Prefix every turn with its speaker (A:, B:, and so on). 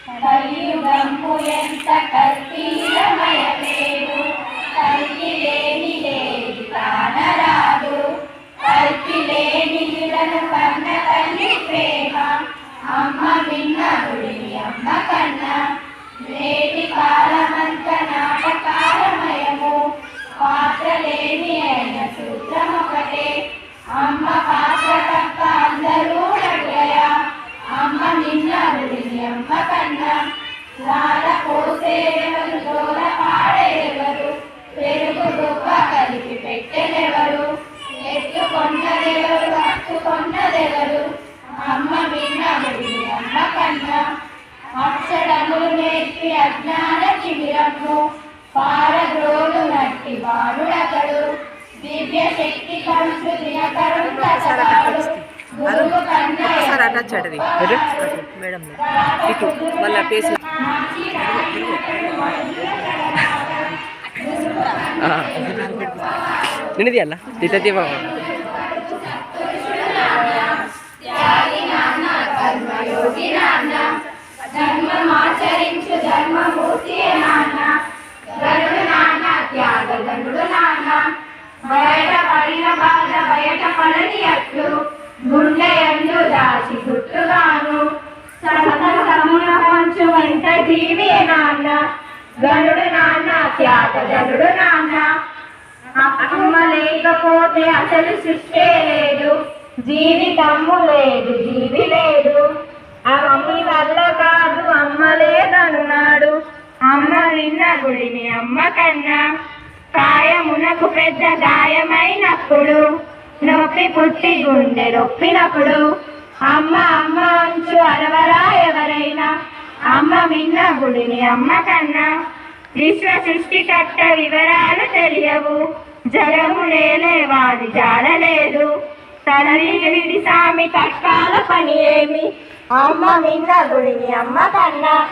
A: కలియుగంపు ఎంత కల్పీయమయమేను కలిగి లేని లేది కానరాదు కలిపి లేని ఇలను కన్న తల్లి ప్రేమ అమ్మ విన్న గుడిని అమ్మ కన్నా నేటి కాలమంత నాటకాలమయము పాత్ర లేని అయిన సూత్రం ఒకటే అమ్మ పాత్ర తప్ప అందరూ నడయా అమ్మ నిన్న గుడిని అమ్మ కన్నా లాల పోసేవరు జోల పాడేవరు పెరుగు దుబ్బ కలిపి పెట్టెనెవరు ఎత్తుకొన్నదెవరు హత్తుకొన్నదెవరు అమ్మ విన్న గుడిని అమ్మ కన్నా అక్షరములు నేర్పి అజ్ఞాన చివిరము పారద్రోలు నట్టి బాలుడతడు దివ్య శక్తి కంసు దినకరుడు గురువు కన్నా
B: మేడం ఇటు మళ్ళా పేసి నిన్నది అಲ್ಲ ఇతది
A: ధర్మమాచరించు ధర్మమూర్తి నాన్న గరుడు నాన్న త్యాగ గరుడు నాన్న బయట పడిన బాధ బయట పడని అట్లు గుండెయందు దాచి గుట్టుగాను సమున పంచు వంట జీవి నాన్న గరుడు నాన్న త్యాగ గరుడు నాన్న అమ్మ లేకపోతే అసలు సృష్టి లేదు జీవితము లేదు జీవి లేదు అమ్మి వల్ల కాదు అమ్మ లేదన్నాడు అమ్మ విన్న గుడిని అమ్మ కన్నా కాయమునకు పెద్ద గాయమైనప్పుడు నొప్పి పుట్టి గుండె నొప్పినప్పుడు అమ్మ అమ్మ అంచు అరవరా ఎవరైనా అమ్మ విన్న గుడిని అమ్మ కన్నా విశ్వ సృష్టికర్త వివరాలు తెలియవు జగము లేవాది జాడలేదు తనని విడి సామి కష్టాల పని ఏమి అమ్మ విన్న గుడిని అమ్మ కన్నా